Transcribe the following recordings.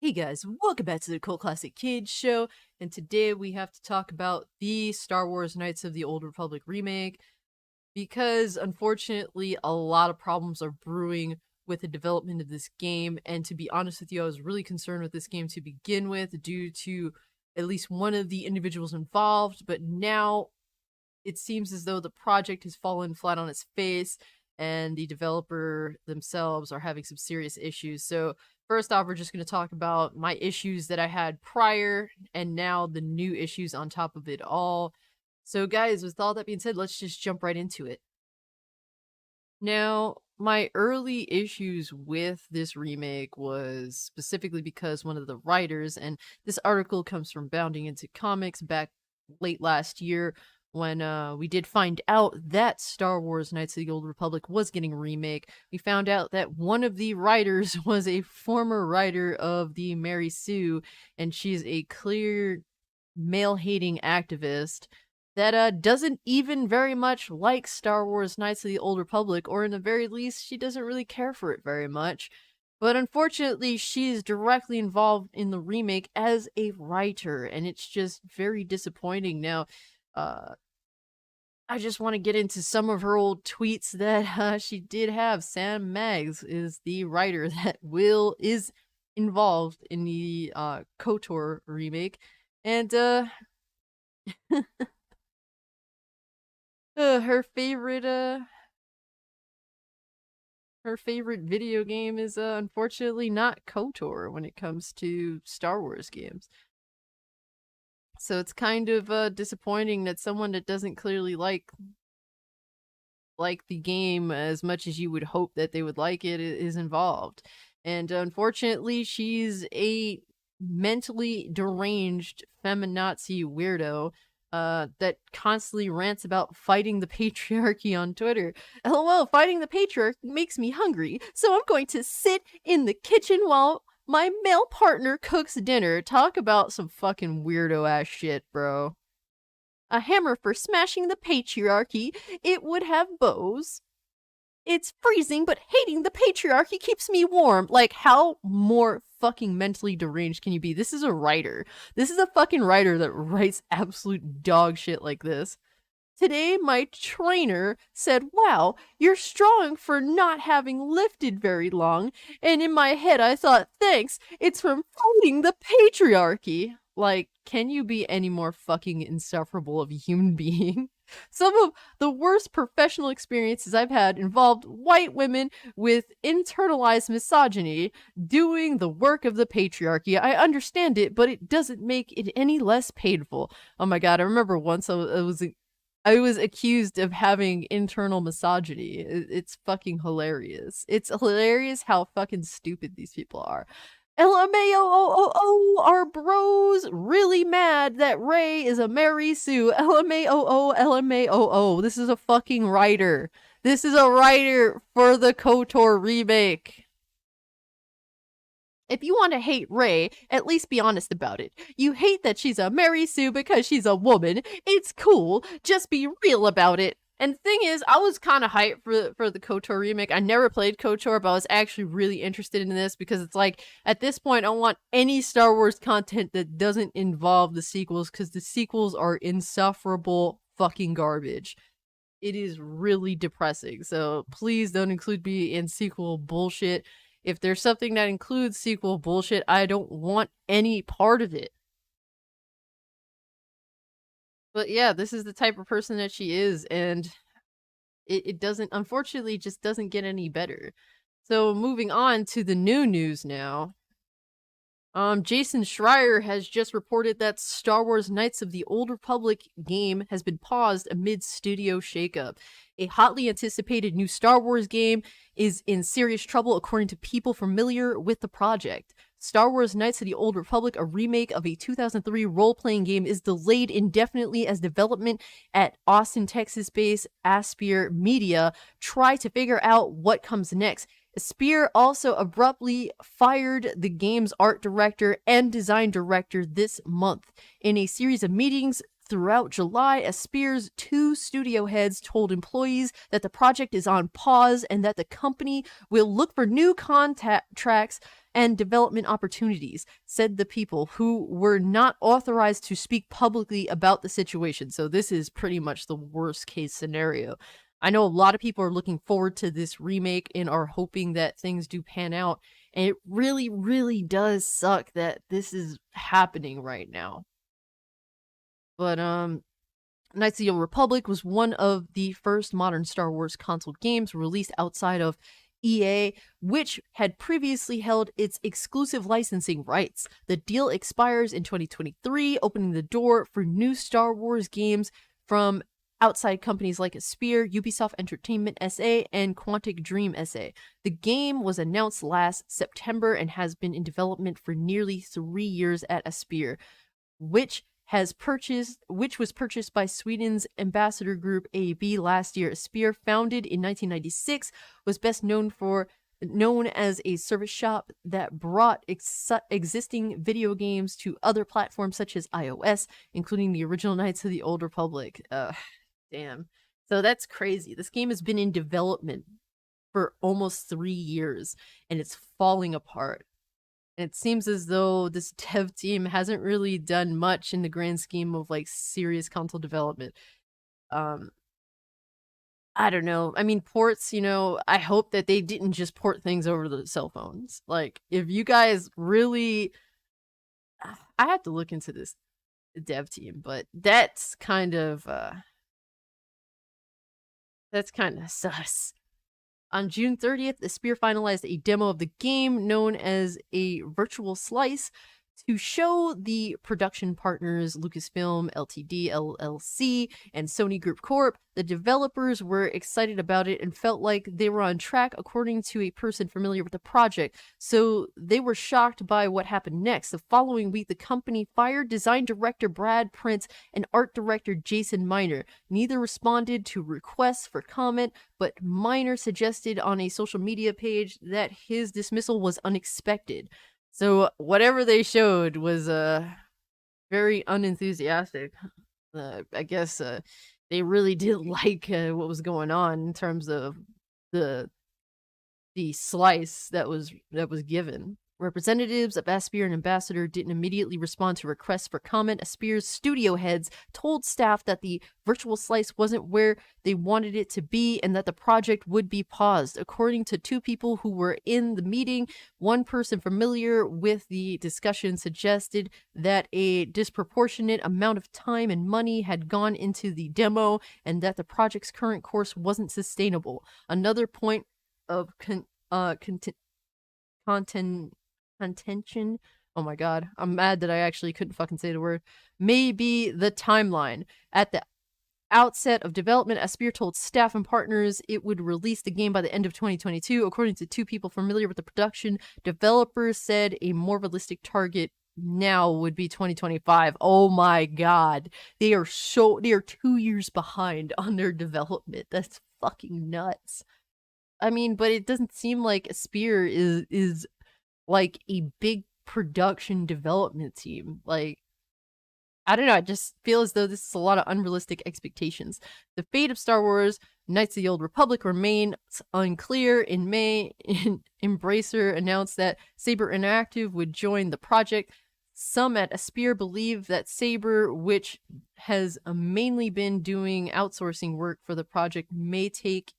Hey guys, welcome back to the Cult Classic Kids Show, and today we have to talk about the Star Wars Knights of the Old Republic remake, because unfortunately a lot of problems are brewing with the development of this game, and to be honest with you, I was really concerned with this game to begin with due to at least one of the individuals involved, but now it seems as though the project has fallen flat on its face, and the developer themselves are having some serious issues. So first off, we're just going to talk about my issues that I had prior and now the new issues on top of it all. So guys, with all that being said, let's just jump right into it. Now, my early issues with this remake was specifically because one of the writers, and this article comes from Bounding Into Comics back late last year, when we did find out that Star Wars Knights of the Old Republic was getting a remake. We found out that one of the writers was a former writer of the Mary Sue, and she's a clear male-hating activist that doesn't even very much like Star Wars Knights of the Old Republic, or in the very least, she doesn't really care for it very much. But unfortunately, she is directly involved in the remake as a writer, and it's just very disappointing. Now, I just want to get into some of her old tweets that she did have. Sam Maggs is the writer that is involved in the KOTOR remake, and her favorite video game is unfortunately not KOTOR when it comes to Star Wars games. So it's kind of disappointing that someone that doesn't clearly like the game as much as you would hope that they would like it is involved. And unfortunately, she's a mentally deranged feminazi weirdo that constantly rants about fighting the patriarchy on Twitter. LOL, fighting the patriarchy makes me hungry, so I'm going to sit in the kitchen while my male partner cooks dinner. Talk about some fucking weirdo ass shit, bro. A hammer for smashing the patriarchy. It would have bows. It's freezing, but hating the patriarchy keeps me warm. Like, how more fucking mentally deranged can you be? This is a writer. This is a fucking writer that writes absolute dog shit like this. Today, my trainer said, "Wow, you're strong for not having lifted very long." And in my head, I thought, thanks, it's from fighting the patriarchy. Like, can you be any more fucking insufferable of a human being? Some of the worst professional experiences I've had involved white women with internalized misogyny doing the work of the patriarchy. I understand it, but it doesn't make it any less painful. Oh my god, I remember once I was accused of having internal misogyny. It's fucking hilarious. It's hilarious how fucking stupid these people are. LMAO, are bros really mad that Rey is a Mary Sue? LMAO. This is a fucking writer. This is a writer for the KOTOR remake. If you want to hate Rey, at least be honest about it. You hate that she's a Mary Sue because she's a woman. It's cool. Just be real about it. And the thing is, I was kind of hyped for the KOTOR remake. I never played KOTOR, but I was actually really interested in this because it's like, at this point, I don't want any Star Wars content that doesn't involve the sequels, because the sequels are insufferable fucking garbage. It is really depressing. So please don't include me in sequel bullshit. If there's something that includes sequel bullshit, I don't want any part of it. But yeah, this is the type of person that she is, and it doesn't, unfortunately, just doesn't get any better. So moving on to the new news now. Jason Schreier has just reported that Star Wars Knights of the Old Republic game has been paused amid studio shakeup. A hotly anticipated new Star Wars game is in serious trouble, according to people familiar with the project. Star Wars Knights of the Old Republic, a remake of a 2003 role-playing game, is delayed indefinitely as development at Austin, Texas-based Aspyr Media try to figure out what comes next. Spear also abruptly fired the game's art director and design director this month. In a series of meetings Throughout July, Aspyr's 2 studio heads told employees that the project is on pause and that the company will look for new contracts and development opportunities, said the people who were not authorized to speak publicly about the situation. So this is pretty much the worst case scenario. I know a lot of people are looking forward to this remake and are hoping that things do pan out. And it really, really does suck that this is happening right now. But Knights of the Old Republic was one of the first modern Star Wars console games released outside of EA, which had previously held its exclusive licensing rights. The deal expires in 2023, opening the door for new Star Wars games from outside companies like Aspyr, Ubisoft Entertainment SA, and Quantic Dream SA. The game was announced last September and has been in development for nearly 3 years at Aspyr, which was purchased by Sweden's Ambassador Group AB last year. Aspyr, founded in 1996, was best known as a service shop that brought existing video games to other platforms such as iOS, including the original Knights of the Old Republic. Damn. So that's crazy. This game has been in development for almost 3 years, and it's falling apart. It seems as though this dev team hasn't really done much in the grand scheme of like serious console development. I don't know. I mean, ports, I hope that they didn't just port things over the cell phones. Like, if you guys really, I have to look into this dev team, but that's kind of sus. On June 30th, Aspyr finalized a demo of the game known as a virtual slice to show the production partners Lucasfilm Ltd, LLC, and Sony Group Corp. The developers were excited about it and felt like they were on track, according to a person familiar with the project. So they were shocked by what happened next. The following week, the company fired design director Brad Prince and art director Jason Miner. Neither responded to requests for comment, but Miner suggested on a social media page that his dismissal was unexpected. So whatever they showed was very unenthusiastic. I guess they really didn't like what was going on in terms of the slice that was given. Representatives of Aspyr and Ambassador didn't immediately respond to requests for comment. Aspyr's studio heads told staff that the virtual slice wasn't where they wanted it to be and that the project would be paused. According to 2 people who were in the meeting, one person familiar with the discussion suggested that a disproportionate amount of time and money had gone into the demo and that the project's current course wasn't sustainable. Another point of contention. Oh my god, I'm mad that I actually couldn't fucking say the word. Maybe the timeline. At the outset of development, Aspyr told staff and partners it would release the game by the end of 2022. According to 2 people familiar with the production, developers said a more realistic target now would be 2025. Oh my god. They are 2 years behind on their development. That's fucking nuts. I mean, but it doesn't seem like Aspyr is like a big production development team. Like, I don't know, I just feel as though this is a lot of unrealistic expectations. The fate of Star Wars Knights of the Old Republic remains unclear. In May, Embracer announced that Saber Interactive would join the project. Some at Aspyr believe that Saber, which has mainly been doing outsourcing work for the project, may take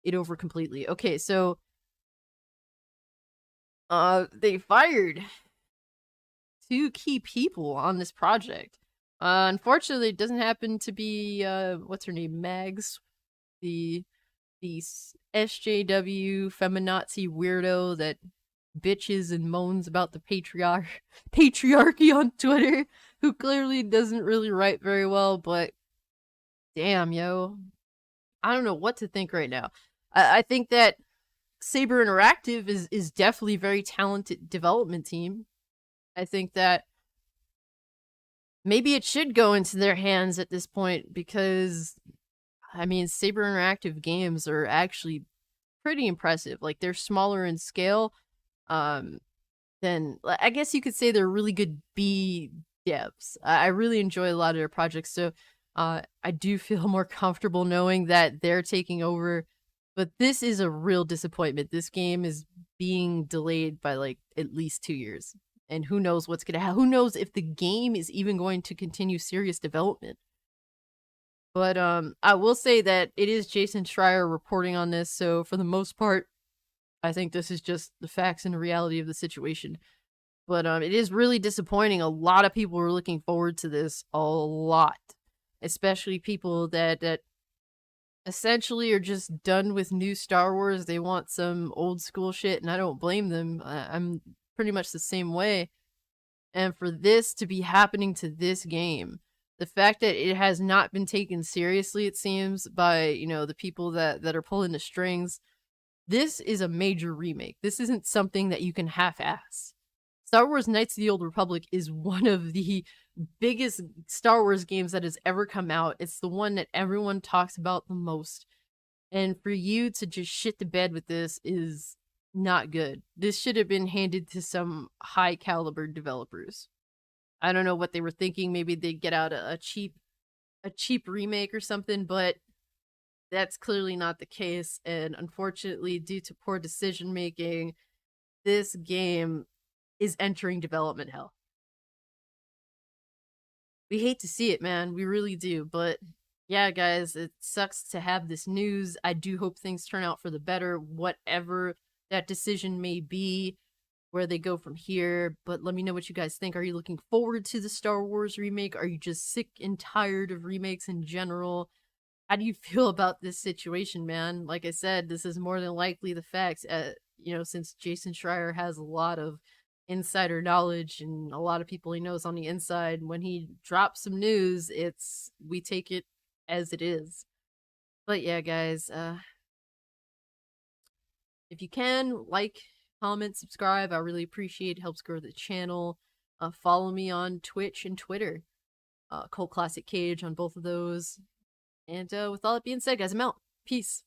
it over completely. Okay, so they fired 2 key people on this project. Unfortunately, it doesn't happen to be what's her name, Mags, the SJW feminazi weirdo that bitches and moans about the patriarchy on Twitter, who clearly doesn't really write very well. But damn, yo, I don't know what to think right now. I think that Saber Interactive is definitely a very talented development team. I think that maybe it should go into their hands at this point because, I mean, Saber Interactive games are actually pretty impressive. Like, they're smaller in scale. Then I guess you could say they're really good B devs. I really enjoy a lot of their projects, so I do feel more comfortable knowing that they're taking over. But this is a real disappointment. This game is being delayed by like at least 2 years, and who knows what's gonna happen? Who knows if the game is even going to continue serious development? But I will say that it is Jason Schreier reporting on this, so for the most part, I think this is just the facts and the reality of the situation. But it is really disappointing. A lot of people were looking forward to this a lot, especially people that essentially are just done with new Star Wars. They want some old school shit, and I don't blame them. I'm pretty much the same way. And for this to be happening to this game, the fact that it has not been taken seriously, it seems, by the people that are pulling the strings, this is a major remake. This isn't something that you can half-ass. Star Wars Knights of the Old Republic is one of the biggest Star Wars games that has ever come out. It's the one that everyone talks about the most. And for you to just shit the bed with this is not good. This should have been handed to some high caliber developers. I don't know what they were thinking. Maybe they'd get out a cheap remake or something, but that's clearly not the case. And unfortunately, due to poor decision making, this game is entering development hell. We hate to see it, man. We really do. But yeah, guys, it sucks to have this news. I do hope things turn out for the better, whatever that decision may be, where they go from here. But let me know what you guys think. Are you looking forward to the Star Wars remake? Are you just sick and tired of remakes in general? How do you feel about this situation, man? Like I said, this is more than likely the facts. Since Jason Schreier has a lot of insider knowledge and a lot of people he knows on the inside, when he drops some news, we take it as it is. But yeah, guys, if you can, like, comment, subscribe. I really appreciate it. Helps grow the channel. Follow me on Twitch and Twitter. Cult Classic Cage on both of those. And with all that being said, guys, I'm out. Peace.